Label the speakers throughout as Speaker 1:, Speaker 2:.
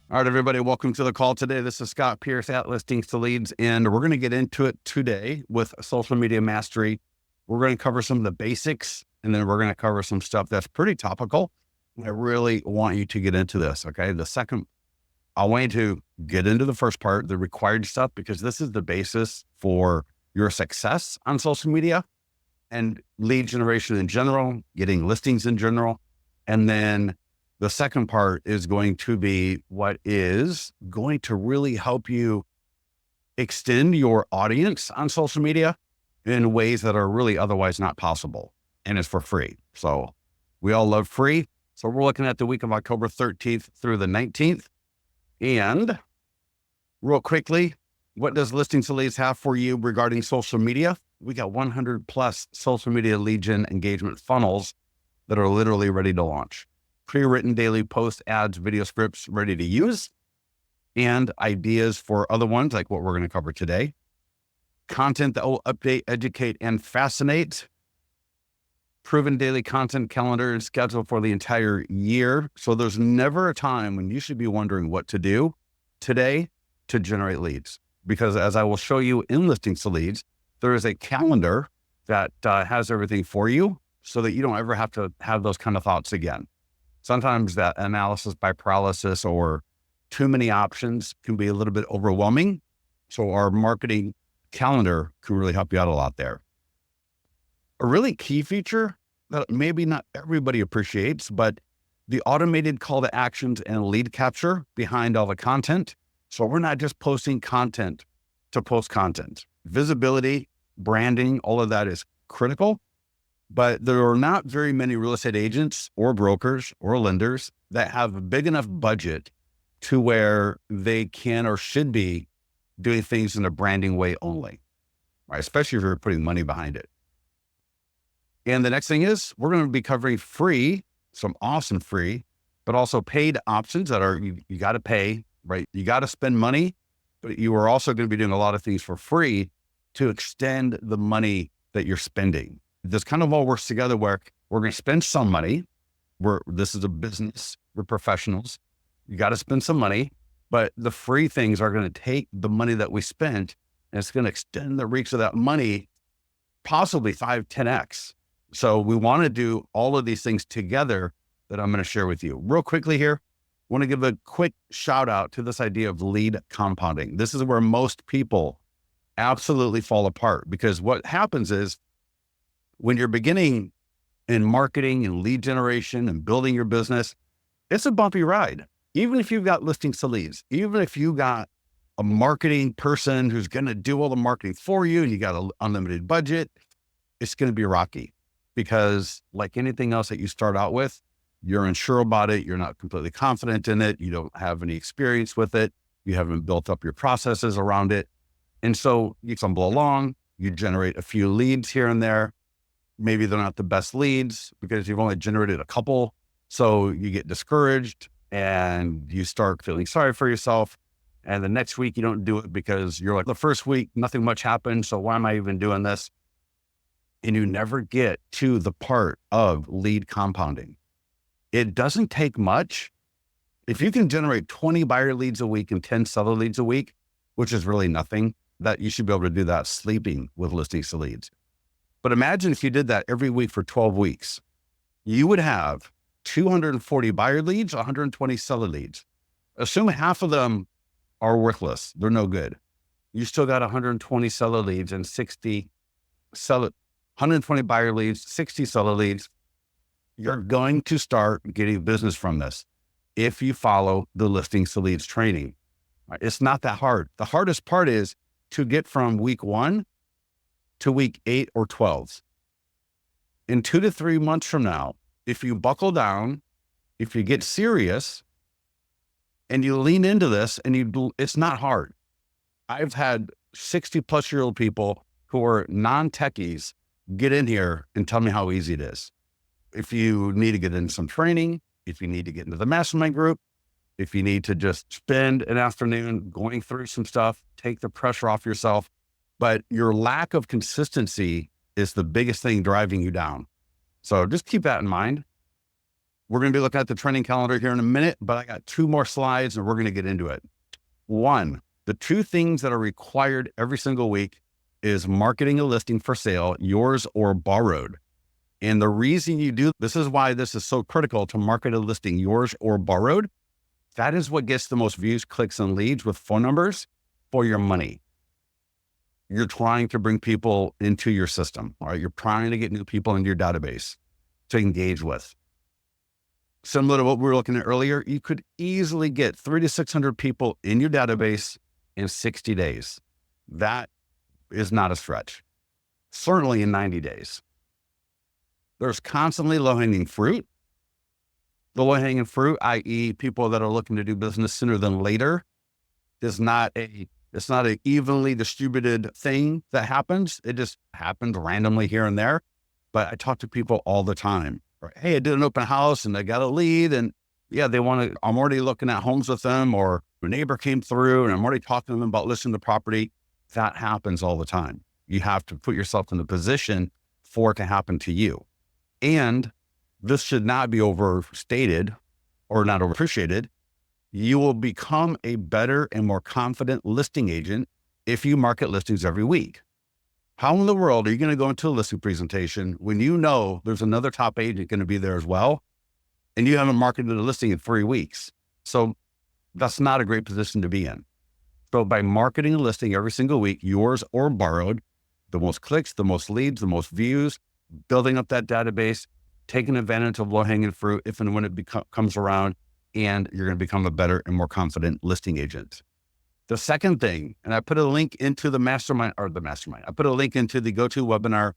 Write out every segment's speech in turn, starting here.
Speaker 1: All right, everybody, welcome to the call today. This is Scott Pierce at Listings to Leads, and we're going to get into it today with social media mastery. We're going to cover some of the basics, and then we're going to cover some stuff that's pretty topical. I really want you to get into this, okay? I want you to get into the first part, the required stuff, because this is the basis for your success on social media and lead generation in general, getting listings in general, and then the second part is going to be what is going to really help you extend your audience on social media in ways that are really otherwise not possible. And it's for free. So we all love free. So we're looking at the week of October 13th through the 19th. And real quickly, what does Listings to Leads have for you regarding social media? We got 100 plus social media lead gen engagement funnels that are literally ready to launch. Pre-written daily post ads, video scripts ready to use, and ideas for other ones like what we're going to cover today. Content that will update, educate, and fascinate. Proven daily content calendar and schedule for the entire year. So there's never a time when you should be wondering what to do today to generate leads. Because as I will show you in Listings to Leads, there is a calendar that has everything for you so that you don't ever have to have those kind of thoughts again. Sometimes that analysis by paralysis or too many options can be a little bit overwhelming. So our marketing calendar can really help you out a lot there. A really key feature that maybe not everybody appreciates, but the automated call to actions and lead capture behind all the content. So we're not just posting content to post content. Visibility, branding, all of that is critical. But there are not very many real estate agents or brokers or lenders that have a big enough budget to where they can or should be doing things in a branding way only, right? Especially if you're putting money behind it. And the next thing is we're going to be covering free, some awesome free, but also paid options that are, you got to pay, right? You got to spend money, but you are also going to be doing a lot of things for free to extend the money that you're spending. This kind of all works together where we're going to spend some money. This is a business. We're professionals. You got to spend some money, but the free things are going to take the money that we spent and it's going to extend the reach of that money, possibly 5, 10x. So we want to do all of these things together that I'm going to share with you. Real quickly here, I want to give a quick shout out to this idea of lead compounding. This is where most people absolutely fall apart because what happens is when you're beginning in marketing and lead generation and building your business, it's a bumpy ride. Even if you've got Listings to Leads, even if you got a marketing person who's going to do all the marketing for you and you got an unlimited budget, it's going to be rocky because like anything else that you start out with, you're unsure about it. You're not completely confident in it. You don't have any experience with it. You haven't built up your processes around it. And so you stumble along, you generate a few leads here and there. Maybe they're not the best leads because you've only generated a couple. So you get discouraged and you start feeling sorry for yourself. And the next week you don't do it because you're like, the first week, nothing much happened. So why am I even doing this? And you never get to the part of lead compounding. It doesn't take much. If you can generate 20 buyer leads a week and 10 seller leads a week, which is really nothing, that you should be able to do that sleeping with Listings to Leads. But imagine if you did that every week for 12 weeks, you would have 240 buyer leads, 120 seller leads. Assume half of them are worthless. They're no good. You still got 120 seller leads and 120 buyer leads, 60 seller leads. You're going to start getting business from this if you follow the Listings to Leads training. It's not that hard. The hardest part is to get from week 1 to week 8 or 12. In 2 to 3 months from now, if you buckle down, if you get serious and you lean into this and it's not hard. I've had 60 plus year old people who are non-techies get in here and tell me how easy it is. If you need to get into some training, if you need to get into the mastermind group, if you need to just spend an afternoon going through some stuff, take the pressure off yourself. But your lack of consistency is the biggest thing driving you down. So just keep that in mind. We're going to be looking at the trending calendar here in a minute, but I got 2 more slides and we're going to get into it. 1, the 2 things that are required every single week is marketing a listing for sale, yours or borrowed. And the reason you do, this is why this is so critical to market a listing, yours or borrowed. That is what gets the most views, clicks, and leads with phone numbers for your money. You're trying to bring people into your system, all right? You're trying to get new people into your database to engage with. Similar to what we were looking at earlier, you could easily get 300 to 600 people in your database in 60 days. That is not a stretch. Certainly in 90 days. There's constantly low-hanging fruit. The low-hanging fruit, i.e. people that are looking to do business sooner than later, it's not an evenly distributed thing that happens. It just happens randomly here and there. But I talk to people all the time. Right? Hey, I did an open house and I got a lead and yeah, I'm already looking at homes with them, or a neighbor came through and I'm already talking to them about listing the property. That happens all the time. You have to put yourself in the position for it to happen to you. And this should not be overstated or not overappreciated. You will become a better and more confident listing agent if you market listings every week. How in the world are you going to go into a listing presentation when you know there's another top agent going to be there as well, and you haven't marketed a listing in 3 weeks? So that's not a great position to be in. So by marketing a listing every single week, yours or borrowed, the most clicks, the most leads, the most views, building up that database, taking advantage of low-hanging fruit if and when it comes around, and you're going to become a better and more confident listing agent. The second thing, and I put a link into the mastermind. I put a link into the GoToWebinar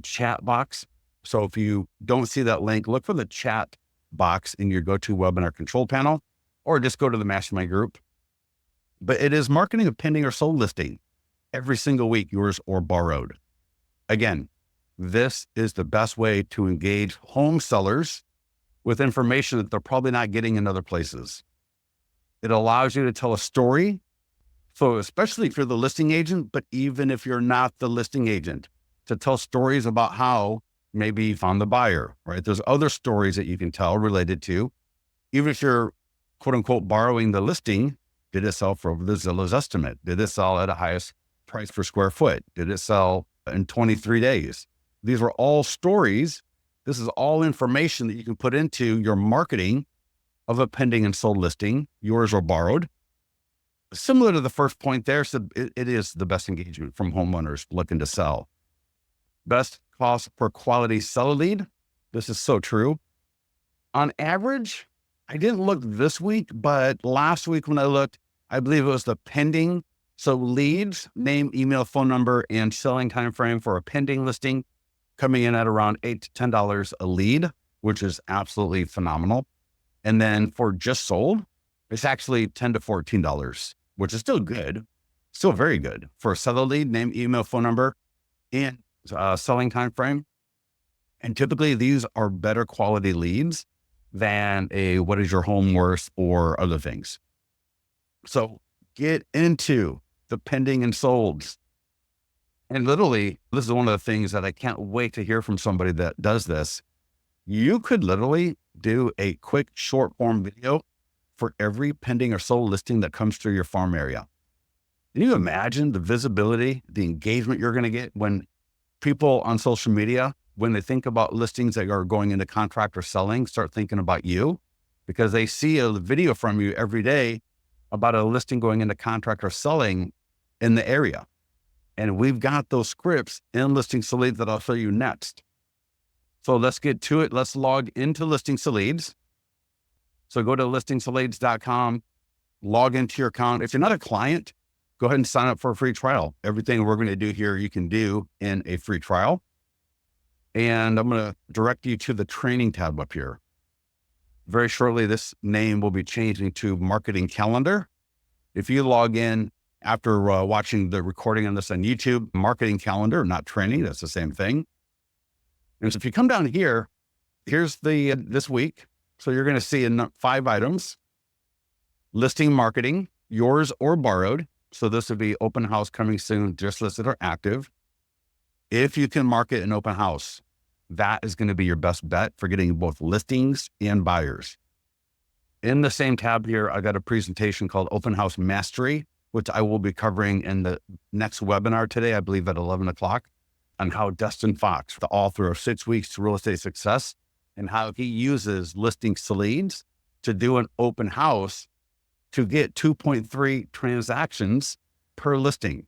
Speaker 1: chat box. So if you don't see that link, look for the chat box in your GoToWebinar control panel, or just go to the mastermind group. But it is marketing a pending or sold listing every single week, yours or borrowed. Again, this is the best way to engage home sellers with information that they're probably not getting in other places. It allows you to tell a story. So especially if you're the listing agent, but even if you're not the listing agent, to tell stories about how maybe you found the buyer, right? There's other stories that you can tell related to, even if you're quote unquote borrowing the listing. Did it sell for over the Zillow's estimate? Did it sell at a highest price per square foot? Did it sell in 23 days? These were all stories. This is all information that you can put into your marketing of a pending and sold listing, yours or borrowed. Similar to the first point there, so it is the best engagement from homeowners looking to sell. Best cost per quality seller lead. This is so true. On average, I didn't look this week, but last week when I looked, I believe it was the pending. So leads, name, email, phone number, and selling time frame for a pending listing coming in at around $8 to $10 a lead, which is absolutely phenomenal. And then for just sold, it's actually $10 to $14, which is still good, still very good for a seller lead, name, email, phone number, and selling time frame. And typically these are better quality leads than a what is your home worth or other things. So get into the pending and solds. And literally, this is one of the things that I can't wait to hear from somebody that does this. You could literally do a quick short form video for every pending or sold listing that comes through your farm area. Can you imagine the visibility, the engagement you're going to get when people on social media, when they think about listings that are going into contract or selling, start thinking about you because they see a video from you every day about a listing going into contract or selling in the area. And we've got those scripts in Listing to Leads that I'll show you next. So let's get to it. Let's log into Listing to Leads. So go to listingtoleads.com, log into your account. If you're not a client, go ahead and sign up for a free trial. Everything we're going to do here, you can do in a free trial. And I'm going to direct you to the training tab up here. Very shortly, this name will be changing to Marketing Calendar. If you log in after watching the recording on this on YouTube, Marketing Calendar, not training, that's the same thing. And so if you come down here, here's the this week. So you're going to see 5 items. Listing marketing, yours or borrowed. So this would be open house coming soon, just listed or active. If you can market an open house, that is going to be your best bet for getting both listings and buyers. In the same tab here, I got a presentation called Open House Mastery, which I will be covering in the next webinar today, I believe at 11 o'clock, on how Dustin Fox, the author of 6 Weeks to Real Estate Success, and how he uses listings to leads to do an open house to get 2.3 transactions per listing.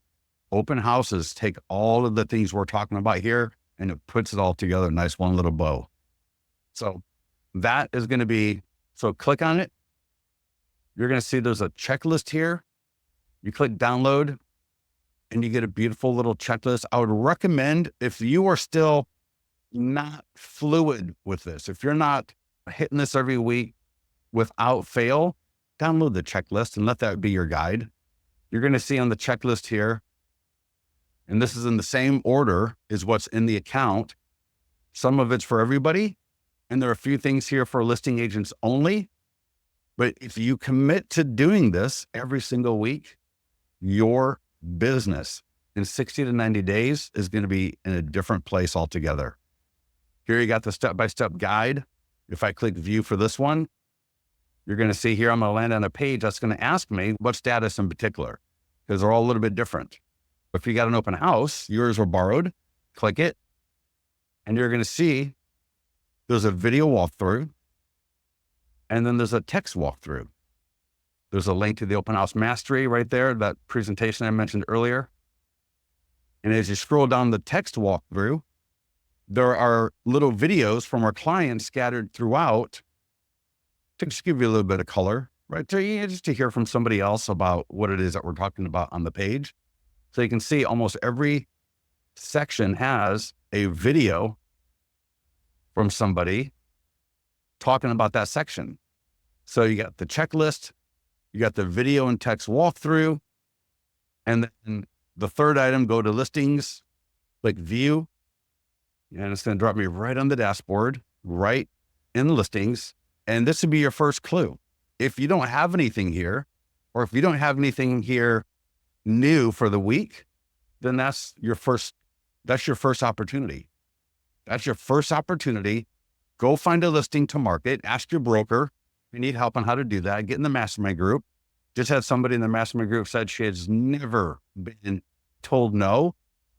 Speaker 1: Open houses take all of the things we're talking about here and it puts it all together, nice one little bow. So that is going to be, so click on it. You're going to see there's a checklist here. You click download and you get a beautiful little checklist. I would recommend, if you are still not fluid with this, if you're not hitting this every week without fail, download the checklist and let that be your guide. You're going to see on the checklist here, and this is in the same order as what's in the account. Some of it's for everybody, and there are a few things here for listing agents only. But if you commit to doing this every single week, your business in 60 to 90 days is going to be in a different place altogether. Here you got the step-by-step guide. If I click view for this one, you're going to see here, I'm going to land on a page that's going to ask me what status in particular, because they're all a little bit different. If you got an open house, yours were borrowed, click it, and you're going to see there's a video walkthrough, and then there's a text walkthrough. There's a link to the Open House Mastery right there, that presentation I mentioned earlier. And as you scroll down the text walkthrough, there are little videos from our clients scattered throughout to just give you a little bit of color, right? Just to hear from somebody else about what it is that we're talking about on the page. So you can see almost every section has a video from somebody talking about that section. So you got the checklist, you got the video and text walkthrough, and then the third item, go to listings, click view, and it's going to drop me right on the dashboard, right in listings. And this would be your first clue. If you don't have anything here, or if you don't have anything here new for the week, then that's your first opportunity. That's your first opportunity. Go find a listing to market. Ask your broker if you need help on how to do that. Get in the mastermind group. Just had somebody in the mastermind group said she has never been told no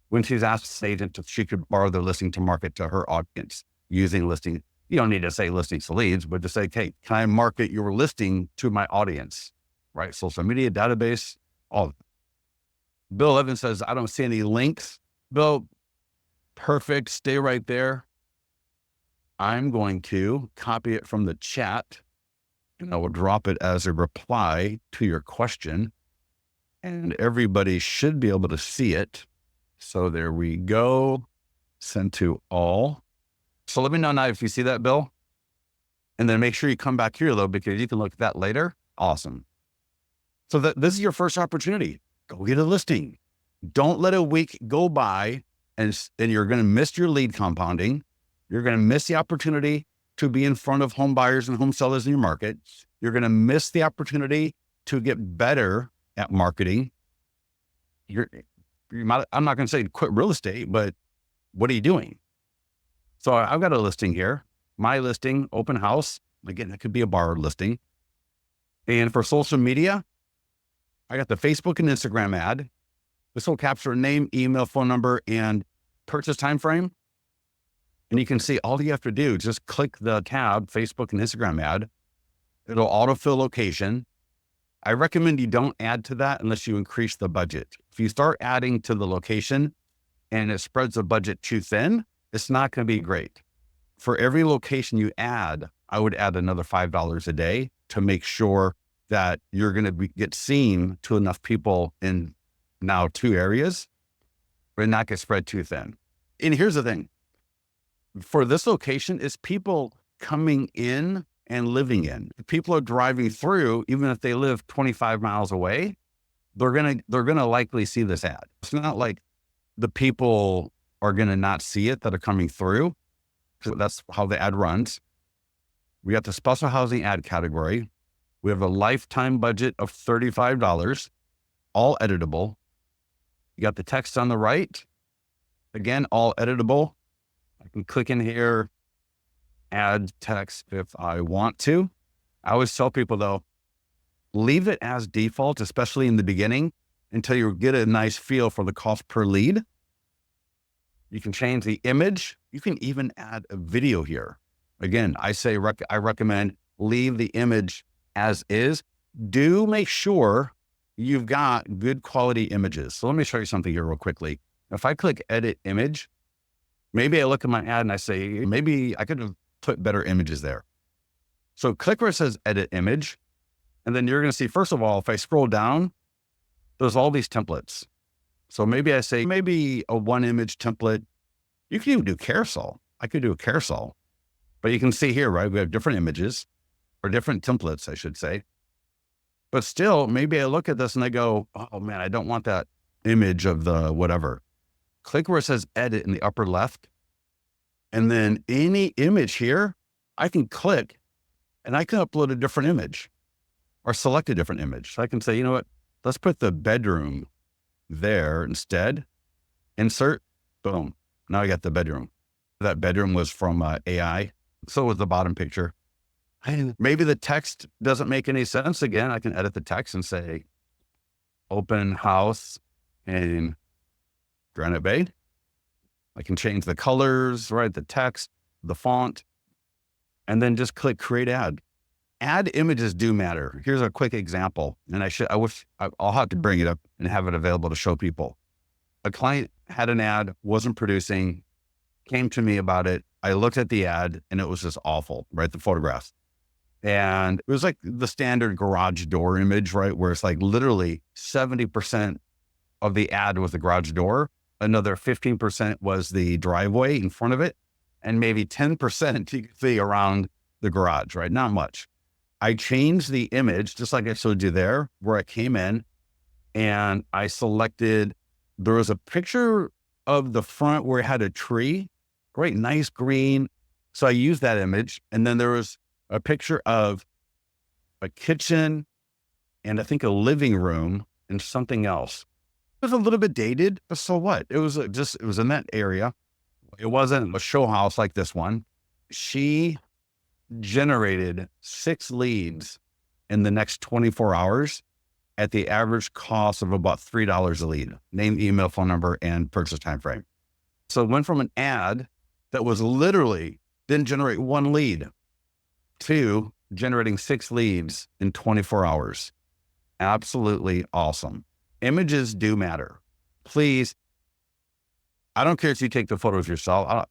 Speaker 1: when she's asked an agent if she could borrow their listing to market to her audience using listing. You don't need to say listings to leads, but to say, hey, can I market your listing to my audience, right? Social media, database, all of it. Bill Evans says, I don't see any links. Bill, perfect. Stay right there. I'm going to copy it from the chat and I will drop it as a reply to your question. And everybody should be able to see it. So there we go. Send to all. So let me know now if you see that, Bill. And then make sure you come back here though, because you can look at that later. Awesome. So this is your first opportunity. Go get a listing. Don't let a week go by and you're going to miss your lead compounding. You're going to miss the opportunity to be in front of home buyers and home sellers in your market. You're going to miss the opportunity to get better at marketing. I'm not going to say quit real estate, but what are you doing? So I've got a listing here, my listing, open house. Again, it could be a borrowed listing. And for social media, I got the Facebook and Instagram ad. This will capture name, email, phone number, and purchase time frame. And you can see all you have to do, just click the tab, Facebook and Instagram ad. It'll autofill location. I recommend you don't add to that unless you increase the budget. If you start adding to the location and it spreads the budget too thin, it's not going to be great. For every location you add, I would add another $5 a day to make sure that you're going to get seen to enough people in now 2 areas, but not get spread too thin. And here's the thing. For this location, it's people coming in and living in. If people are driving through, even if they live 25 miles away, they're going to likely see this ad. It's not like the people are going to not see it that are coming through. So that's how the ad runs. We got the special housing ad category. We have a lifetime budget of $35, all editable. You got the text on the right. Again, all editable. I can click in here, add text if I want to. I always tell people though, leave it as default, especially in the beginning, until you get a nice feel for the cost per lead. You can change the image. You can even add a video here. Again, I recommend leave the image as is. Do make sure you've got good quality images. So let me show you something here real quickly. If I click edit image, maybe I look at my ad and I say, maybe I could have put better images there. So click where it says edit image. And then you're going to see, first of all, if I scroll down, there's all these templates. So maybe I say, maybe a one image template. You can even do carousel. I could do a carousel, but you can see here, right? We have different images or different templates, I should say. But still, maybe I look at this and I go, oh man, I don't want that image of the whatever. Click where it says edit in the upper left. And then any image here, I can click and I can upload a different image or select a different image. So I can say, you know what, let's put the bedroom there instead. Insert, boom. Now I got the bedroom. That bedroom was from AI. So was the bottom picture. Maybe the text doesn't make any sense. Again, I can edit the text and say, open house in Granite Bay. I can change the colors, right? The text, the font, and then just click create ad. Ad images do matter. Here's a quick example. And I'll have to bring it up and have it available to show people. A client had an ad, wasn't producing, came to me about it. I looked at the ad and it was just awful, right? The photographs. And it was like the standard garage door image, right? Where it's like literally 70% of the ad was the garage door. Another 15% was the driveway in front of it. And maybe 10% you could see around the garage, right? Not much. I changed the image, just like I showed you there, where I came in and I selected, there was a picture of the front where it had a tree, great, nice green. So I used that image. And then there was a picture of a kitchen and I think a living room and something else. It was a little bit dated, but so what? It was it was in that area. It wasn't a show house like this one. She generated 6 leads in the next 24 hours at the average cost of about $3 a lead, name, email, phone number, and purchase time frame. So it went from an ad that was literally didn't generate 1 lead to generating 6 leads in 24 hours. Absolutely awesome. Images do matter. Please, I don't care if you take the photos yourself.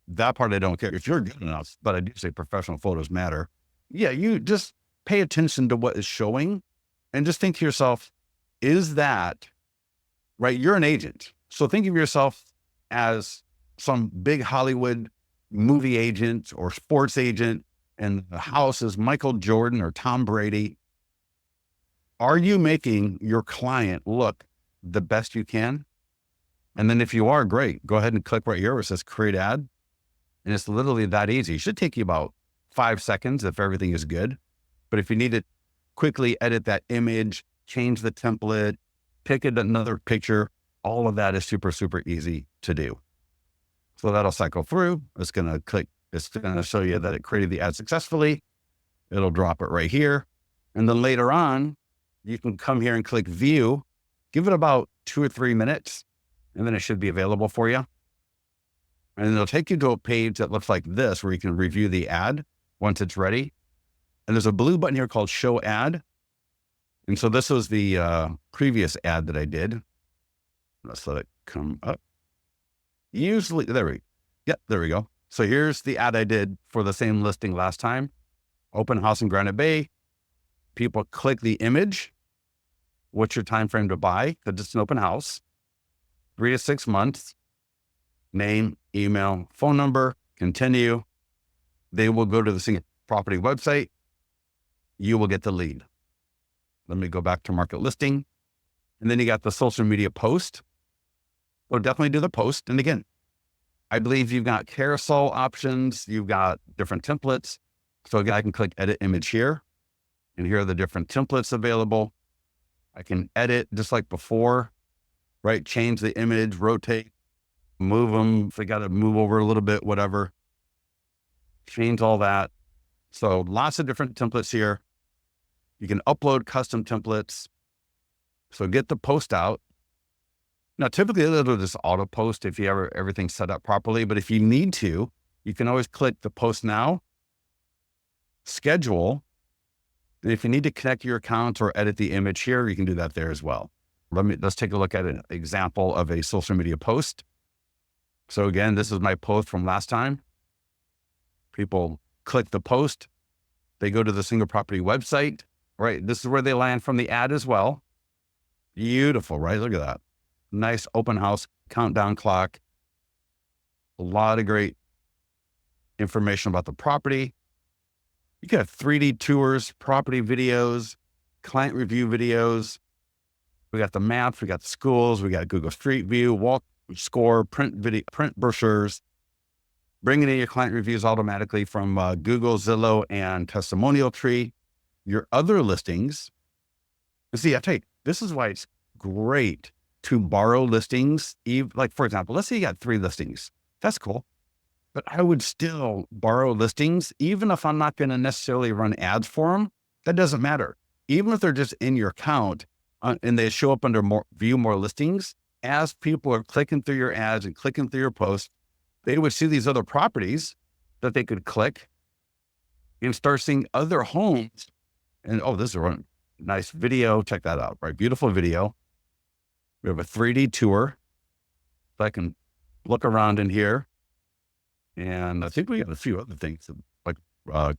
Speaker 1: That part I don't care. If you're good enough, but I do say professional photos matter. Yeah, you just pay attention to what is showing and just think to yourself, is that, right? You're an agent. So think of yourself as some big Hollywood movie agent or sports agent, and the house is Michael Jordan or Tom Brady. Are you making your client look the best you can? And then if you are, great. Go ahead and click right here where it says create ad. And it's literally that easy. It should take you about 5 seconds if everything is good. But if you need to quickly edit that image, change the template, pick another picture, all of that is super, super easy to do. So that'll cycle through. It's going to show you that it created the ad successfully. It'll drop it right here. And then later on, you can come here and click view, give it about 2 or 3 minutes, and then it should be available for you. And it'll take you to a page that looks like this, where you can review the ad once it's ready. And there's a blue button here called show ad. And so this was the previous ad that I did. Let's let it come up. Usually, there we go. So here's the ad I did for the same listing last time. Open house in Granite Bay. People click the image. What's your time frame to buy? Because it's an open house. 3 to 6 months. Name, email, phone number, continue. They will go to the single property website. You will get the lead. Let me go back to market listing. And then you got the social media post. So definitely do the post. And again, I believe you've got carousel options. You've got different templates. So again, I can click edit image here. And here are the different templates available. I can edit just like before, right? Change the image, rotate, move them. If they got to move over a little bit, whatever, change all that. So lots of different templates here. You can upload custom templates. So get the post out. Now, typically it'll just auto post if you everything's set up properly. But if you need to, you can always click the post now, schedule. And if you need to connect your account or edit the image here, you can do that there as well. Let's take a look at an example of a social media post. So again, this is my post from last time. People click the post. They go to the single property website, right? This is where they land from the ad as well. Beautiful, right? Look at that. Nice open house countdown clock. A lot of great information about the property. You got 3D tours, property videos, client review videos. We got the maps, we got the schools, we got Google Street View, walk score, print video, print brochures, bringing in your client reviews automatically from Google, Zillow, and Testimonial Tree. Your other listings. And see, I tell you, this is why it's great to borrow listings. Like, for example, let's say you got 3 listings. That's cool. But I would still borrow listings, even if I'm not going to necessarily run ads for them. That doesn't matter. Even if they're just in your account and they show up under view more listings, as people are clicking through your ads and clicking through your posts, they would see these other properties that they could click and start seeing other homes. And oh, this is a nice video. Check that out, right? Beautiful video. We have a 3D tour. So I can look around in here. And I think we got a few other things like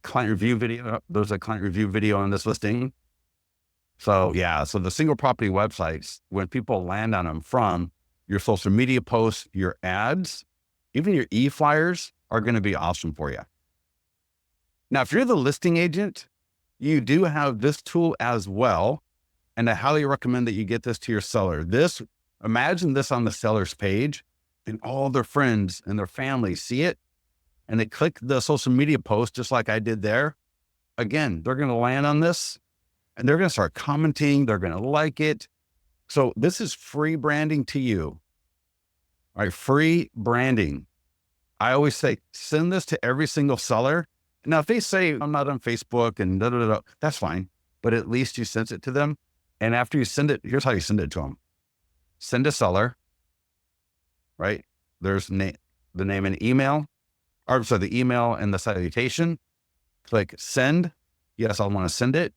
Speaker 1: client review video. There's a client review video on this listing. So yeah, so the single property websites, when people land on them from your social media posts, your ads, even your e-flyers are going to be awesome for you. Now, if you're the listing agent, you do have this tool as well. And I highly recommend that you get this to your seller. Imagine this on the seller's page and all their friends and their family see it and they click the social media post just like I did there. Again, they're going to land on this and they're going to start commenting. They're going to like it. So this is free branding to you. All right, free branding. I always say, send this to every single seller. Now, if they say, I'm not on Facebook and that's fine. But at least you sent it to them. And after you send it, here's how you send it to them. Send a seller, right? There's the name and email, or so the email and the salutation. Click send. Yes, I want to send it.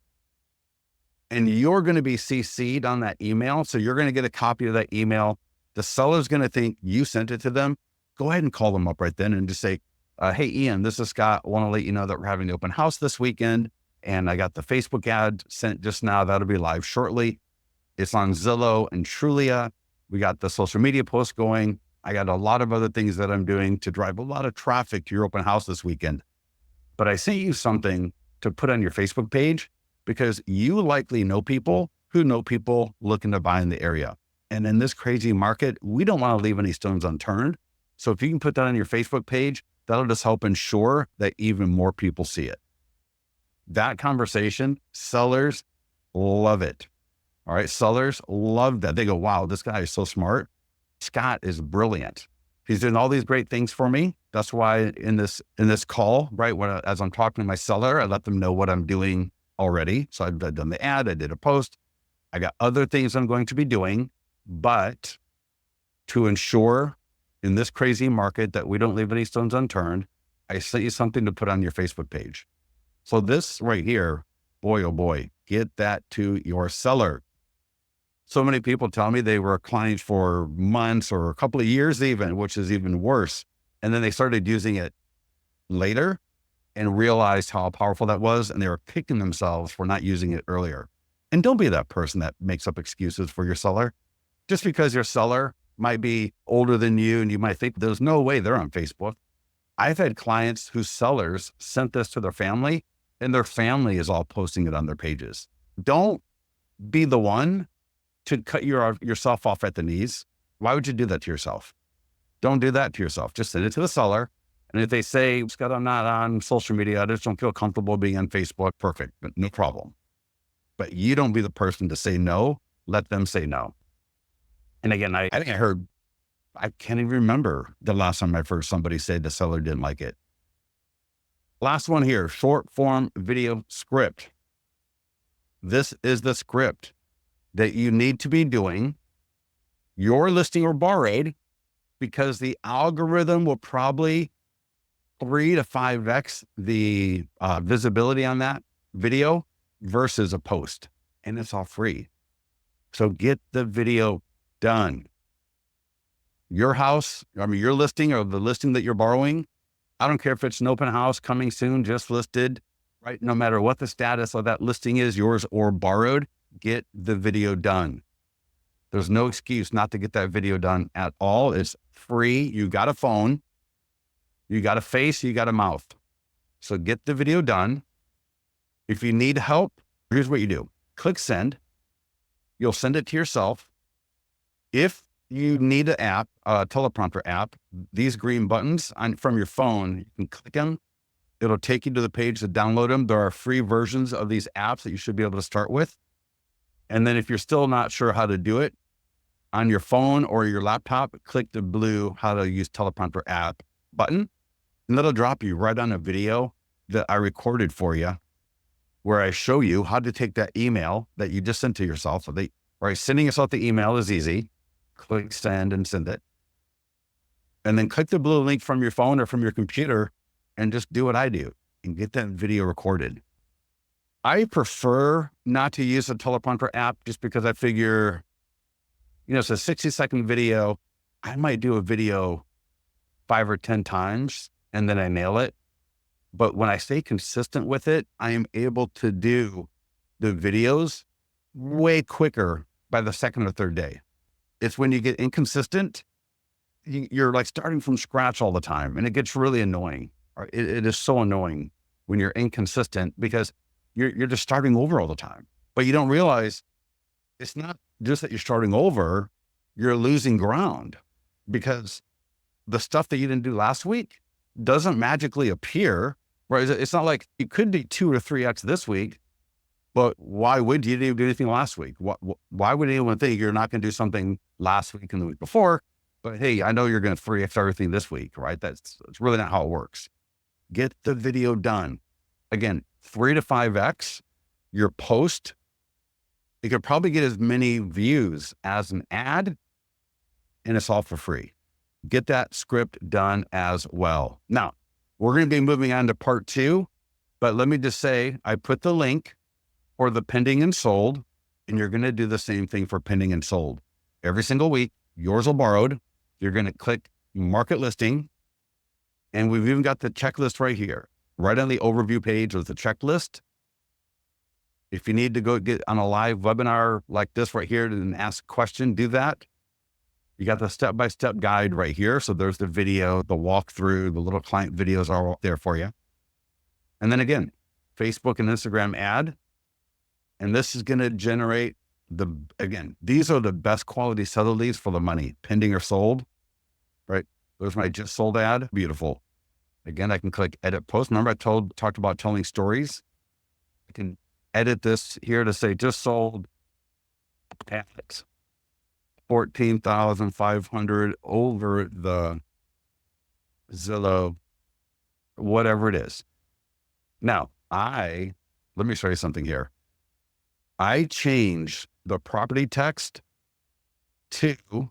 Speaker 1: And you're going to be CC'd on that email. So you're going to get a copy of that email. The seller's going to think you sent it to them. Go ahead and call them up right then and just say, hey, Ian, this is Scott. I want to let you know that we're having the open house this weekend. And I got the Facebook ad sent just now. That'll be live shortly. It's on Zillow and Trulia. We got the social media post going. I got a lot of other things that I'm doing to drive a lot of traffic to your open house this weekend. But I sent you something to put on your Facebook page because you likely know people who know people looking to buy in the area. And in this crazy market, we don't want to leave any stones unturned. So if you can put that on your Facebook page, that'll just help ensure that even more people see it. That conversation, sellers love it. All right. Sellers love that. They go, wow, this guy is so smart. Scott is brilliant. He's doing all these great things for me. That's why in this call, right, as I'm talking to my seller, I let them know what I'm doing already. So I've done the ad, I did a post. I got other things I'm going to be doing, but to ensure in this crazy market that we don't leave any stones unturned, I sent you something to put on your Facebook page. So this right here, boy, oh boy, get that to your seller. So many people tell me they were clients for months or a couple of years even, which is even worse. And then they started using it later and realized how powerful that was. And they were kicking themselves for not using it earlier. And don't be that person that makes up excuses for your seller. Just because your seller might be older than you and you might think there's no way they're on Facebook. I've had clients whose sellers sent this to their family and their family is all posting it on their pages. Don't be the one to cut yourself off at the knees. Why would you do that to yourself? Don't do that to yourself. Just send it to the seller. And if they say, Scott, I'm not on social media, I just don't feel comfortable being on Facebook, perfect, but no problem. But you don't be the person to say no, let them say no. And again, I think I heard I can't even remember the last time I heard somebody say the seller didn't like it. Last one here, short form video script. This is the script that you need to be doing your listing or borrowed, because the algorithm will probably 3 to 5x the visibility on that video versus a post, and it's all free. So get the video done. Your house, your listing or the listing that you're borrowing, I don't care if it's an open house coming soon, just listed, right? No matter what the status of that listing is, yours or borrowed, get the video done. There's no excuse not to get that video done at all. It's free. You got a phone, you got a face, you got a mouth. So get the video done. If you need help, here's what you do. Click send. You'll send it to yourself. If you need an app, a teleprompter app, these green buttons from your phone, you can click them. It'll take you to the page to download them. There are free versions of these apps that you should be able to start with. And then if you're still not sure how to do it on your phone or your laptop, click the blue how to use teleprompter app button, and that'll drop you right on a video that I recorded for you, where I show you how to take that email that you just sent to yourself. Right, sending yourself the email is easy. Click send and send it. And then click the blue link from your phone or from your computer and just do what I do and get that video recorded. I prefer not to use a teleprompter app just because I figure, it's a 60-second video. I might do a video 5 or 10 times and then I nail it. But when I stay consistent with it, I am able to do the videos way quicker by the second or third day. It's when you get inconsistent, you're like starting from scratch all the time, and it gets really annoying. It is so annoying when you're inconsistent because you're just starting over all the time. But you don't realize it's not just that you're starting over, you're losing ground, because the stuff that you didn't do last week doesn't magically appear, right? It's not like you could do 2 or 3x this week, but why would you do anything last week? Why would anyone think you're not going to do something last week and the week before? But hey, I know you're going to 3x everything this week, right? That's really not how it works. Get the video done. Again, 3 to 5x your post. You could probably get as many views as an ad, and it's all for free. Get that script done as well. Now, we're going to be moving on to part 2, but let me just say, I put the link for the pending and sold, and you're going to do the same thing for pending and sold. Every single week, yours or borrowed, you're going to click market listing, and we've even got the checklist right here, right on the overview page with the checklist. If you need to go get on a live webinar like this right here and ask a question, do that. You got the step-by-step guide right here. So there's the video, the walkthrough, the little client videos are all there for you. And then again, Facebook and Instagram ad. And this is going to generate these are the best quality seller leads for the money, pending or sold, right? There's my just sold ad. Beautiful. Again, I can click edit post. Remember I talked about telling stories. I can edit this here to say just sold at 14,500 over the Zillow, whatever it is. Now, let me show you something here. I changed the property text so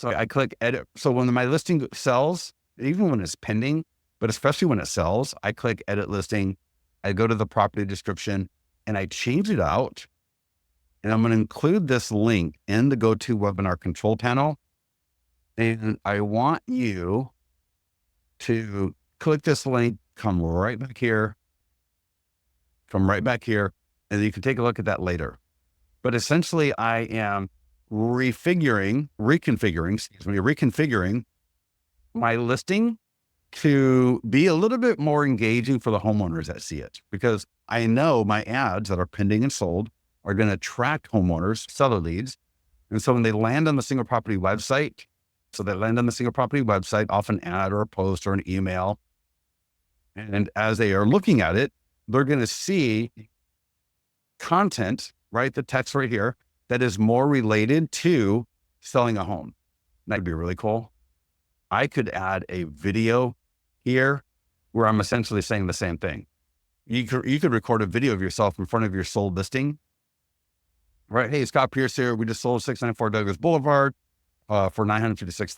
Speaker 1: I click edit. So when my listing sells, even when it's pending, but especially when it sells, I click edit listing. I go to the property description and I change it out. And I'm going to include this link in the GoToWebinar control panel. And I want you to click this link, come right back here, and you can take a look at that later. But essentially I am reconfiguring my listing to be a little bit more engaging for the homeowners that see it, because I know my ads that are pending and sold are going to attract homeowners, seller leads. And so when they land on the single property website, off an ad or a post or an email. And as they are looking at it, they're going to see content, right? The text right here that is more related to selling a home. That'd be really cool. I could add a video here where I'm essentially saying the same thing. You could record a video of yourself in front of your sold listing, right? Hey, Scott Pierce here. We just sold 694 Douglas Boulevard for $956,000,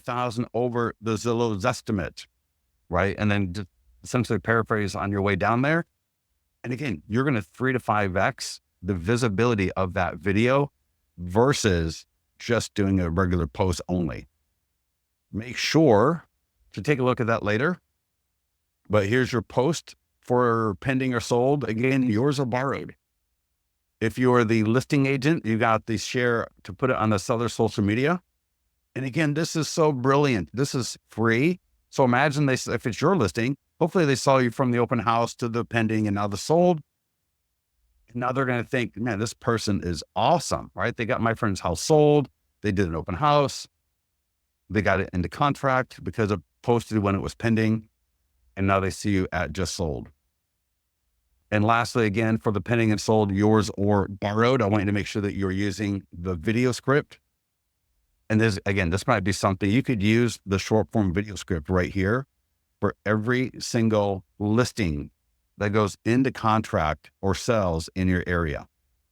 Speaker 1: $75,000 over the Zillow's estimate, right? And then just essentially paraphrase on your way down there. And again, you're going to 3 to 5x the visibility of that video versus just doing a regular post only. Make sure to take a look at that later. But here's your post for pending or sold. Again, yours are borrowed. If you're the listing agent, you got the share to put it on the seller's social media. And again, this is so brilliant. This is free. So imagine if it's your listing, hopefully they saw you from the open house to the pending and now the sold. And now they're going to think, man, this person is awesome, right? They got my friend's house sold. They did an open house. They got it into contract because it posted when it was pending. And now they see you at just sold. And lastly, again, for the pending and sold, yours or borrowed, I want you to make sure that you're using the video script. And this might be something you could use the short form video script right here for every single listing that goes into contract or sells in your area.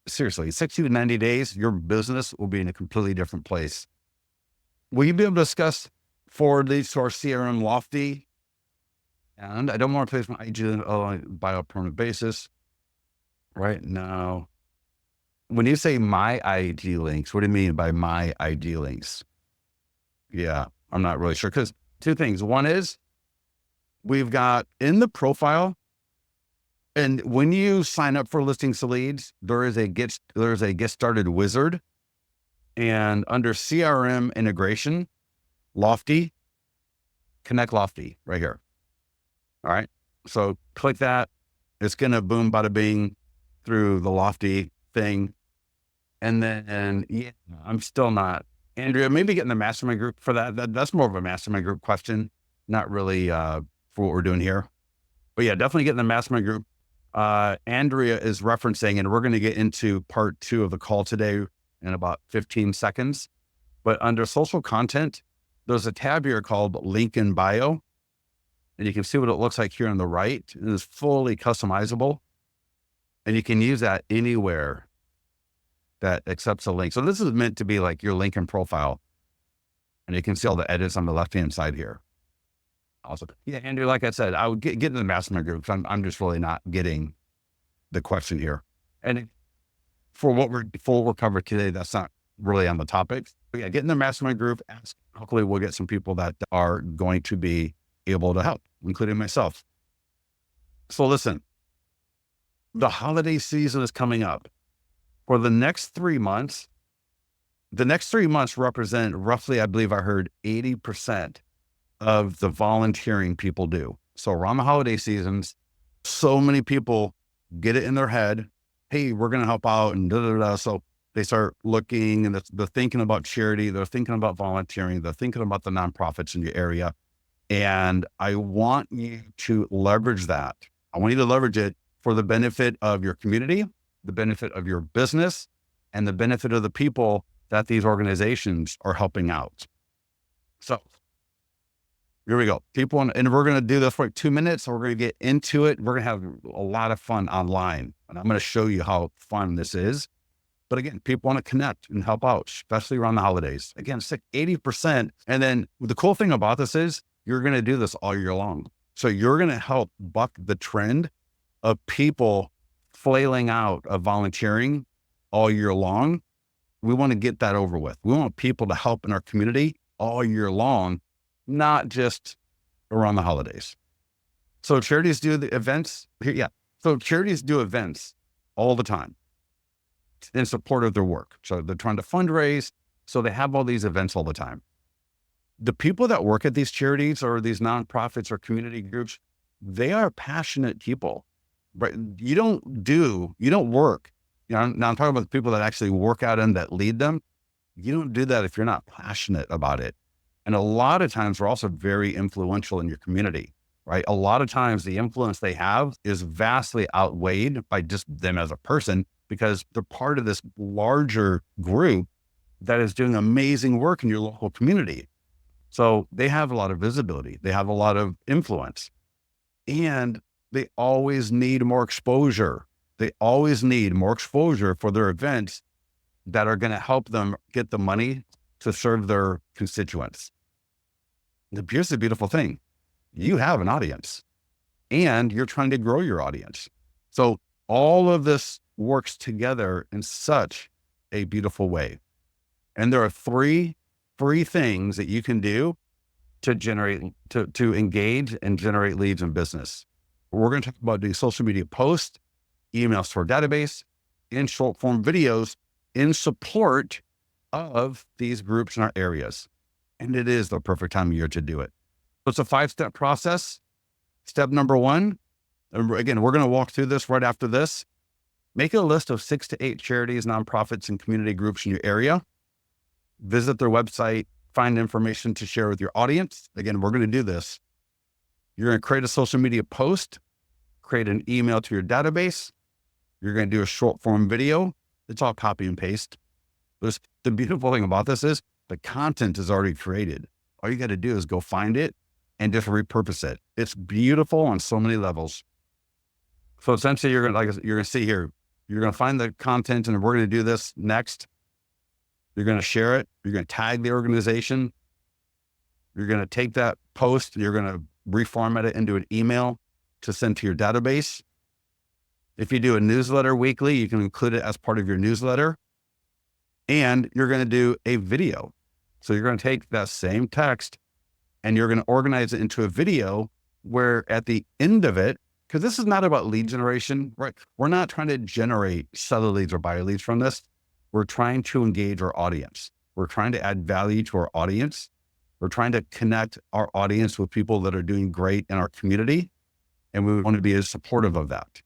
Speaker 1: Seriously, 60 to 90 days, your business will be in a completely different place. Will you be able to discuss forward leads to our CRM Lofty? And I don't want to place my IG by a permanent basis right now. When you say my IG links, what do you mean by my IG links? Yeah, I'm not really sure because two things. One is we've got in the profile, and when you sign up for Listings to Leads, there's a get started wizard, and under CRM integration, Lofty, connect Lofty right here. All right. So click that. It's going to boom, bada bing through the Lofty thing. And then, yeah, I'm still not, Andrea, maybe get in the mastermind group for that. That's more of a mastermind group question, not really for what we're doing here. But yeah, definitely get in the mastermind group. Andrea is referencing, and we're going to get into part 2 of the call today in about 15 seconds. But under social content, there's a tab here called Link in Bio. And you can see what it looks like here on the right. It is fully customizable. And you can use that anywhere that accepts a link. So this is meant to be like your LinkedIn profile. And you can see all the edits on the left-hand side here. Awesome. Yeah, Andrew, like I said, I would get into the mastermind group. I'm just really not getting the question here. And for what we're covered today, that's not really on the topic. But yeah, get in the mastermind group. Ask. Hopefully we'll get some people that are going to be able to help, including myself. So listen, the holiday season is coming up. For the next 3 months, represent roughly, I believe I heard 80% of the volunteering people do. So around the holiday seasons, so many people get it in their head, hey, we're going to help out and da, da, da. So they start looking and they're thinking about charity. They're thinking about volunteering. They're thinking about the nonprofits in your area. And I want you to leverage that. I want you to leverage it for the benefit of your community, the benefit of your business, and the benefit of the people that these organizations are helping out. So here we go. And we're going to do this for like 2 minutes. So we're going to get into it. We're going to have a lot of fun online. And I'm going to show you how fun this is. But again, people want to connect and help out, especially around the holidays. Again, 80%. And then the cool thing about this is you're going to do this all year long. So you're going to help buck the trend of people flailing out of volunteering all year long. We want to get that over with. We want people to help in our community all year long, not just around the holidays. So charities do the events here. Yeah. So charities do events all the time in support of their work. So they're trying to fundraise. So they have all these events all the time. The people that work at these charities or these nonprofits or community groups, they are passionate people, right? You don't work. Now I'm talking about the people that actually work out and that lead them. You don't do that if you're not passionate about it. And a lot of times they're also very influential in your community, right? A lot of times the influence they have is vastly outweighed by just them as a person because they're part of this larger group that is doing amazing work in your local community. So they have a lot of visibility. They have a lot of influence, and they always need more exposure. They always need more exposure for their events that are going to help them get the money to serve their constituents. Here's the beautiful thing. You have an audience and you're trying to grow your audience. So all of this works together in such a beautiful way. And there are three things that you can do to generate, to engage and generate leads in business. We're going to talk about doing social media posts, emails to our database, and short form videos in support of these groups in our areas. And it is the perfect time of year to do it. So it's a 5-step process. Step number 1, and again, we're going to walk through this right after this. Make a list of 6 to 8 charities, nonprofits, and community groups in your area. Visit their website, find information to share with your audience. Again, we're going to do this. You're going to create a social media post, create an email to your database. You're going to do a short form video. It's all copy and paste. The beautiful thing about this is the content is already created. All you got to do is go find it and just repurpose it. It's beautiful on so many levels. So essentially you're going to see here, you're going to find the content, and we're going to do this next. You're going to share it. You're going to tag the organization. You're going to take that post. You're going to reformat it into an email to send to your database. If you do a newsletter weekly, you can include it as part of your newsletter. And you're going to do a video. So you're going to take that same text and you're going to organize it into a video where at the end of it, because this is not about lead generation, right? We're not trying to generate seller leads or buyer leads from this. We're trying to engage our audience. We're trying to add value to our audience. We're trying to connect our audience with people that are doing great in our community. And we want to be as supportive of that.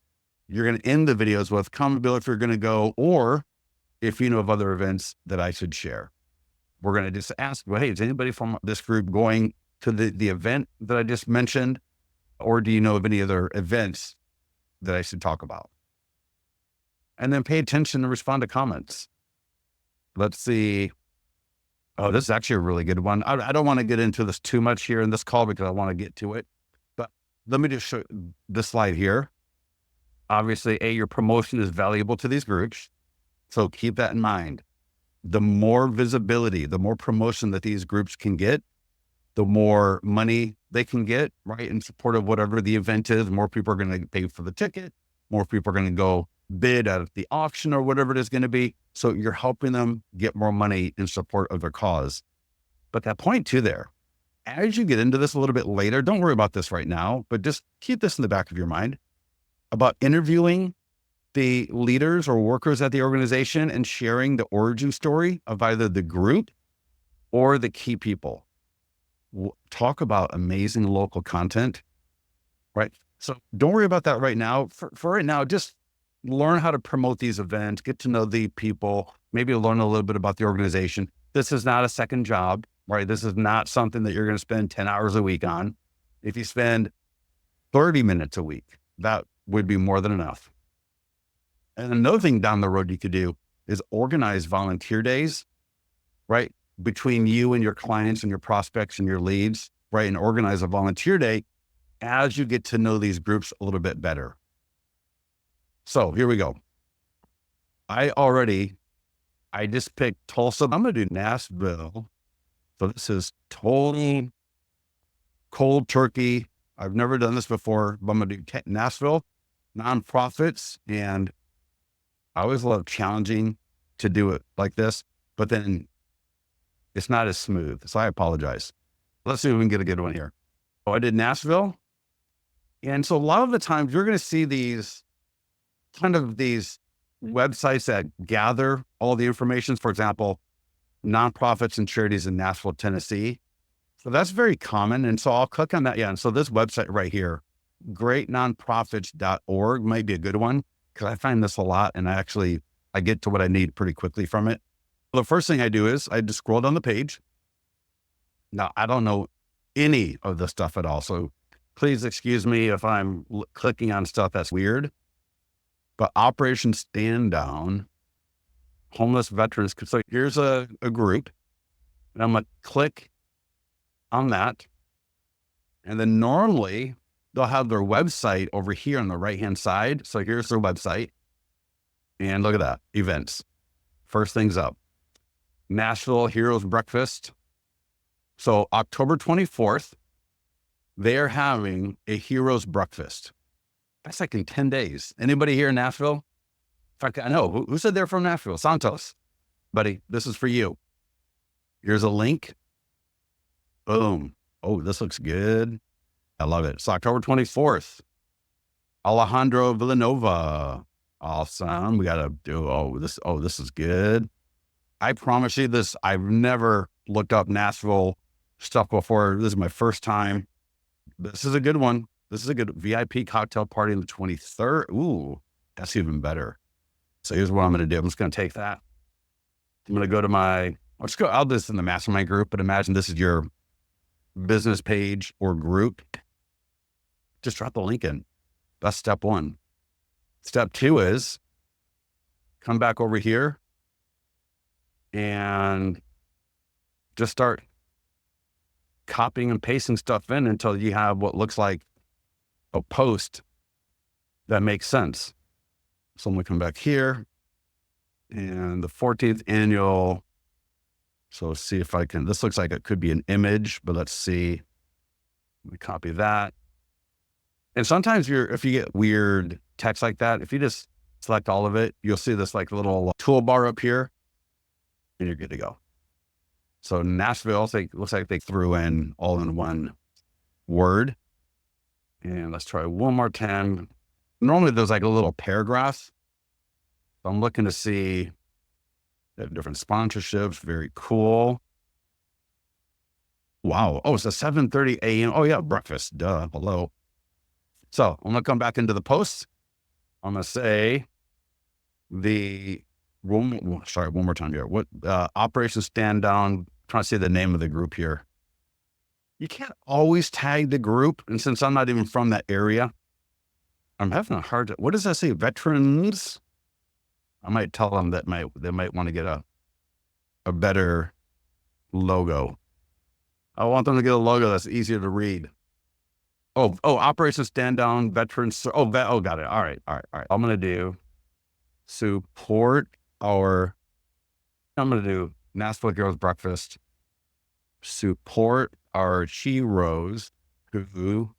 Speaker 1: You're going to end the videos with comment below if you're going to go, or if you know of other events that I should share. We're going to just ask, well, hey, is anybody from this group going to the event that I just mentioned? Or do you know of any other events that I should talk about? And then pay attention and respond to comments. Let's see. Oh, this is actually a really good one. I don't want to get into this too much here in this call because I want to get to it. But let me just show this slide here. Obviously, your promotion is valuable to these groups. So keep that in mind. The more visibility, the more promotion that these groups can get, the more money they can get, right, in support of whatever the event is. More people are going to pay for the ticket. More people are going to go bid at the auction or whatever it is going to be. So you're helping them get more money in support of their cause. But that point too there, as you get into this a little bit later, don't worry about this right now, but just keep this in the back of your mind about interviewing the leaders or workers at the organization and sharing the origin story of either the group or the key people. Talk about amazing local content, right? So don't worry about that right now. For right now, just learn how to promote these events, get to know the people, maybe learn a little bit about the organization. This is not a second job, right? This is not something that you're going to spend 10 hours a week on. If you spend 30 minutes a week, that would be more than enough. And another thing down the road you could do is organize volunteer days, right? Between you and your clients and your prospects and your leads, right? And organize a volunteer day as you get to know these groups a little bit better. So here we go. I just picked Tulsa. I'm going to do Nashville. So this is totally cold turkey. I've never done this before, but I'm going to do Nashville nonprofits. And I always love challenging to do it like this, but then it's not as smooth. So I apologize. Let's see if we can get a good one here. So I did Nashville. And so a lot of the times you're going to see these websites that gather all the information. For example, nonprofits and charities in Nashville, Tennessee. So that's very common. And so I'll click on that. Yeah. And so this website right here, greatnonprofits.org might be a good one because I find this a lot and I get to what I need pretty quickly from it. The first thing I do is I just scroll down the page. Now, I don't know any of the stuff at all. So please excuse me if I'm clicking on stuff that's weird, but Operation Stand Down. homeless veterans. So here's a group, and I'm going to click on that. And then normally they'll have their website over here on the right-hand side. So here's their website. And look at that, events. First things up, Nashville Heroes Breakfast. So October 24th, they're having a Heroes Breakfast. That's like in 10 days. Anybody here in Nashville? In fact, I know. Who said they're from Nashville? Santos. Buddy, this is for you. Here's a link. Boom. Oh, this looks good. I love it. It's October 24th. Alejandro Villanova. Awesome. We got to do, this is good. I promise you this, I've never looked up Nashville stuff before. This is my first time. This is a good one. This is a good VIP cocktail party on the 23rd. Ooh, that's even better. So here's what I'm going to do. I'm just going to take that. I'm going to go to I'll do this in the mastermind group, but imagine this is your business page or group. Just drop the link in. That's step one. Step two is come back over here and just start copying and pasting stuff in until you have what looks like a post that makes sense. So I'm going to come back here and the 14th annual. So see if I can, this looks like it could be an image, but let's see. Let me copy that. And sometimes if you get weird text like that, if you just select all of it, you'll see this like little toolbar up here and you're good to go. So Nashville, looks like they threw in all in one word. And let's try one more time. Normally there's like a little paragraph. So I'm looking to see different sponsorships. Very cool. Wow. Oh, it's a 7:30 a.m. Oh yeah, breakfast. Duh. Hello. So I'm going to come back into the post. I'm going to say one more time here. What Operation Stand Down, trying to say the name of the group here. You can't always tag the group. And since I'm not even from that area, I'm having a hard time. What does that say? Veterans? I might tell them that they might want to get a better logo. I want them to get a logo that's easier to read. Oh, Operation Stand Down Veterans. Got it. All right. I'm going to do I'm going to do Nashville Heroes Breakfast. Support our heroes who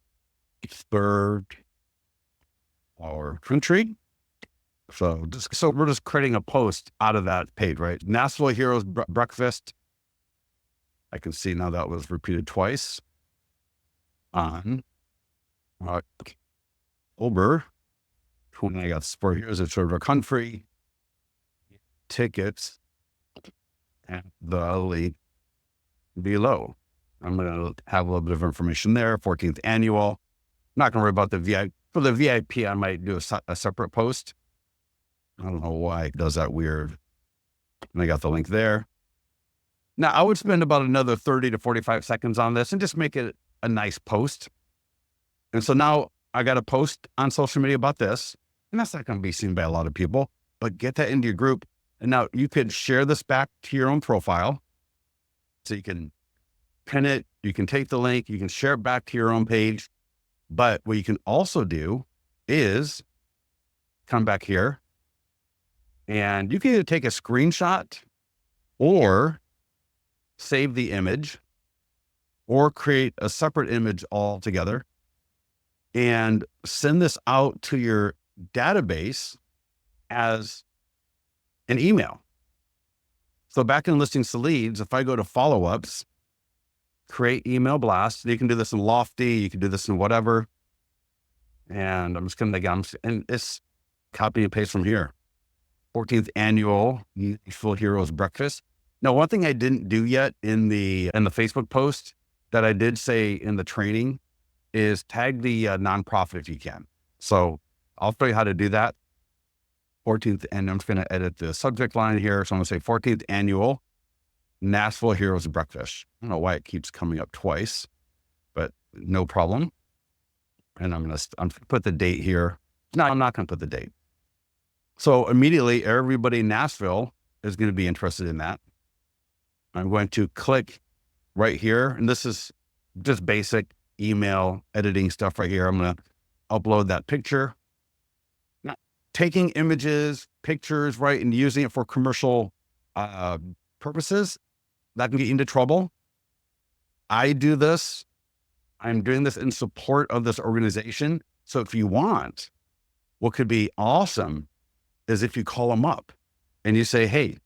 Speaker 1: served our country. So we're just creating a post out of that page, right? Nashville Heroes Breakfast. I can see now that was repeated twice on October. When I got support heroes that served our country. Tickets at the link below. I'm going to have a little bit of information there. 14th annual. I'm not going to worry about the VIP. For the VIP, I might do a separate post. I don't know why it does that weird. And I got the link there. Now, I would spend about another 30 to 45 seconds on this and just make it a nice post. And so now I got a post on social media about this, and that's not going to be seen by a lot of people, but get that into your group. And now you could share this back to your own profile. So you can pin it, you can take the link, you can share it back to your own page. But what you can also do is come back here and you can either take a screenshot or save the image or create a separate image altogether and send this out to your database as an email. So back in Listings to Leads, if I go to follow-ups, create email blast, you can do this in Lofty, you can do this in whatever. And I'm just going to, and it's copy and paste from here. 14th annual Nashville Heroes Breakfast. Now, one thing I didn't do yet in the Facebook post that I did say in the training is tag the nonprofit if you can. So I'll show you how to do that. 14th, and I'm just going to edit the subject line here. So I'm going to say 14th annual Nashville Heroes Breakfast. I don't know why it keeps coming up twice, but no problem. And I'm going to put the date here. No, I'm not going to put the date. So immediately everybody in Nashville is going to be interested in that. I'm going to click right here. And this is just basic email editing stuff right here. I'm going to upload that picture. Now, taking images, pictures, right, and using it for commercial purposes, that can get you into trouble. I do this. I'm doing this in support of this organization. So if you want, what could be awesome is if you call them up and you say, hey,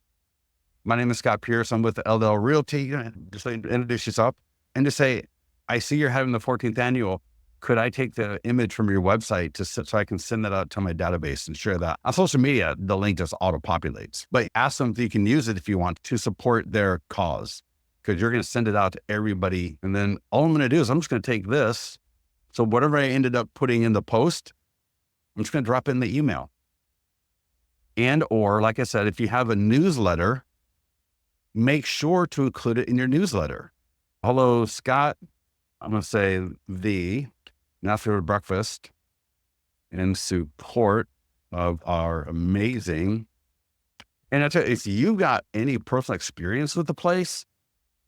Speaker 1: my name is Scott Pierce. I'm with the LL Realty. Just introduce yourself and just say, I see you're having the 14th annual. Could I take the image from your website so I can send that out to my database and share that? On social media, the link just auto-populates. But ask them if you can use it if you want to support their cause, because you're going to send it out to everybody. And then all I'm going to do is I'm just going to take this. So whatever I ended up putting in the post, I'm just going to drop it in the email. And, or like I said, if you have a newsletter, make sure to include it in your newsletter. Hello, Scott. I'm going to say the National Breakfast in support of our amazing. And I tell you, if you got any personal experience with the place,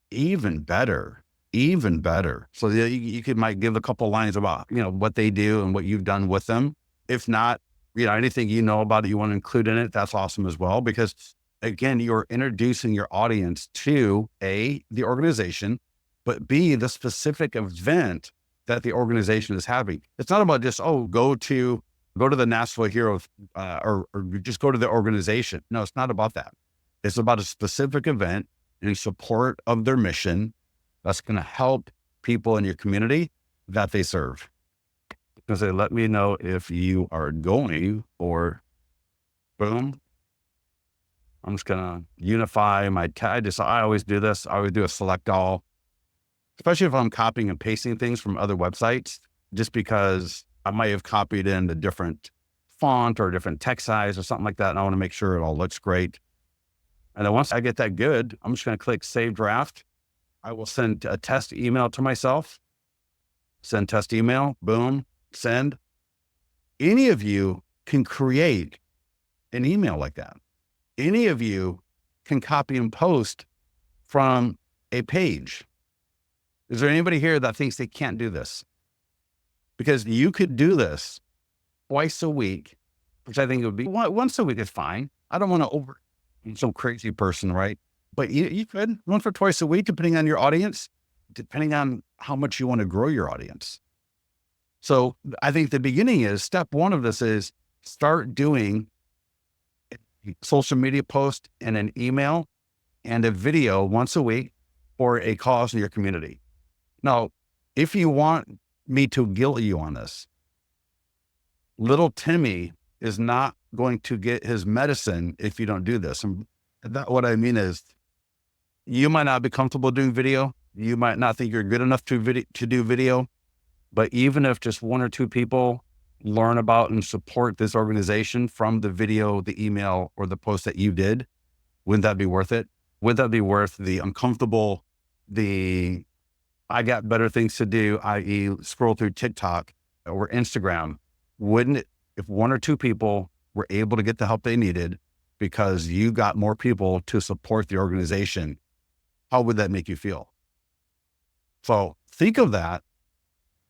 Speaker 1: even better. So you might give a couple lines about, what they do and what you've done with them. If not, anything you know about it, you want to include in it, that's awesome as well. Because again, you're introducing your audience to A, the organization, but B, the specific event that the organization is having. It's not about just, go to the Nashville Heroes or just go to the organization. No, it's not about that. It's about a specific event in support of their mission that's going to help people in your community that they serve. Because they let me know if you are going, or boom. I'm just going to unify my tag. I always do this. I always do a select all, especially if I'm copying and pasting things from other websites, just because I might have copied in a different font or a different text size or something like that. And I want to make sure it all looks great. And then once I get that good, I'm just going to click Save Draft. I will send a test email to myself. Send test email, boom, send. Any of you can create an email like that. Any of you can copy and post from a page. Is there anybody here that thinks they can't do this? Because you could do this twice a week, which I think it would be once a week is fine. I don't want to some crazy person, right? But you could one for twice a week, depending on your audience, depending on how much you want to grow your audience. So I think the beginning is step one of this is start doing a social media post and an email and a video once a week for a cause in your community. Now, if you want me to guilt you on this, little Timmy is not going to get his medicine if you don't do this. And what I mean is, you might not be comfortable doing video. You might not think you're good enough to do video. But even if just one or two people learn about and support this organization from the video, the email, or the post that you did, wouldn't that be worth it? Would that be worth the uncomfortable, I got better things to do, i.e. scroll through TikTok or Instagram? Wouldn't it, if one or two people were able to get the help they needed because you got more people to support the organization, how would that make you feel? So think of that.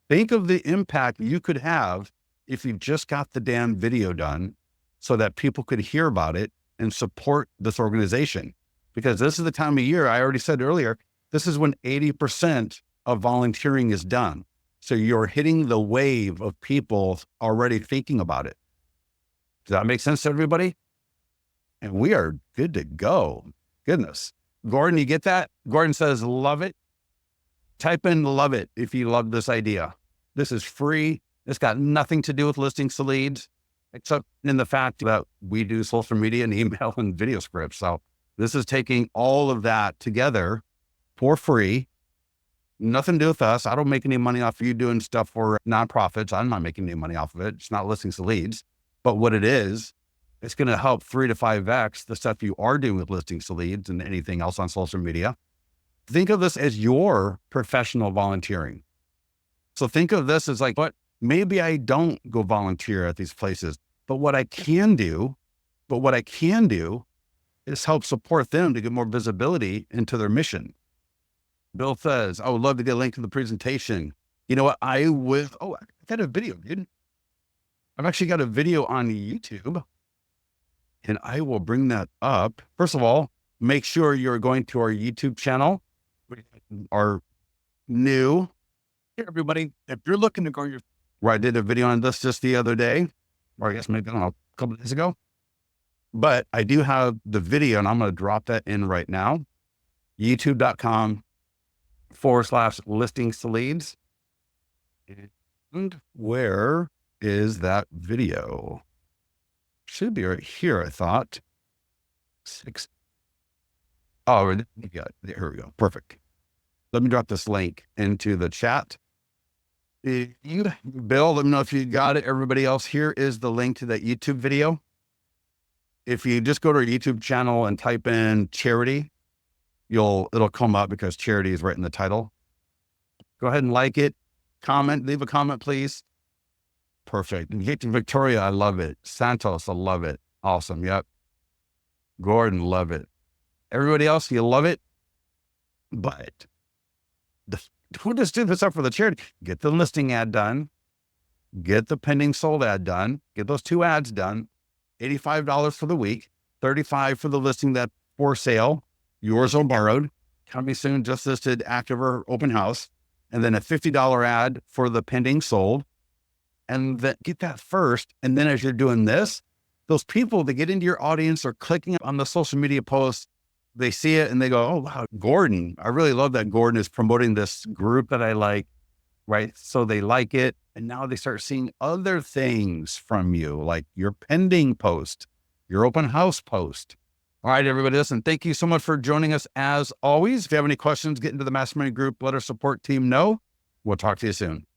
Speaker 1: Think of the impact you could have if you just got the damn video done so that people could hear about it and support this organization. Because this is the time of year, I already said earlier, this is when 80% of volunteering is done. So you're hitting the wave of people already thinking about it. Does that make sense to everybody? And we are good to go. Goodness. Gordon, you get that? Gordon says, love it. Type in love it if you love this idea. This is free. It's got nothing to do with listings to leads, except in the fact that we do social media and email and video scripts. So this is taking all of that together for free. Nothing to do with us. I don't make any money off of you doing stuff for nonprofits. I'm not making any money off of it. It's not listings to leads. But what it is, it's going to help 3 to 5x the stuff you are doing with listings to leads and anything else on social media. Think of this as your professional volunteering. So think of this as like, what? Maybe I don't go volunteer at these places, but what I can do This helps support them to get more visibility into their mission. Bill says, I would love to get a link to the presentation. You know what? I got a video, dude. I've actually got a video on YouTube, and I will bring that up. First of all, make sure you're going to our YouTube channel. We are new. Hey, everybody, if you're looking to go where I did a video on this just the other day, or I guess maybe, I don't know, a couple of days ago, but I do have the video, and I'm going to drop that in right now. YouTube.com/listings to leads. And where is that video? Should be right here, I thought. Oh, yeah, here we go. Perfect. Let me drop this link into the chat. Bill, let me know if you got it. Everybody else, here is the link to that YouTube video. If you just go to our YouTube channel and type in charity, it'll come up because charity is right in the title. Go ahead and like it, comment, leave a comment, please. Perfect. Victoria, I love it. Santos, I love it. Awesome. Yep. Gordon, love it. Everybody else, you love it. But don't just do this up for the charity. Get the listing ad done. Get the pending sold ad done. Get those 2 ads done. $85 for the week, $35 for the listing that for sale, yours or borrowed, coming soon, just listed, active or open house, and then a $50 ad for the pending sold. And then get that first. And then as you're doing this, those people that get into your audience are clicking on the social media posts. They see it and they go, oh, wow, Gordon, I really love that Gordon is promoting this group that I like, right? So they like it. And now they start seeing other things from you, like your pending post, your open house post. All right, everybody, listen, thank you so much for joining us as always. If you have any questions, get into the mastermind group, let our support team know. We'll talk to you soon.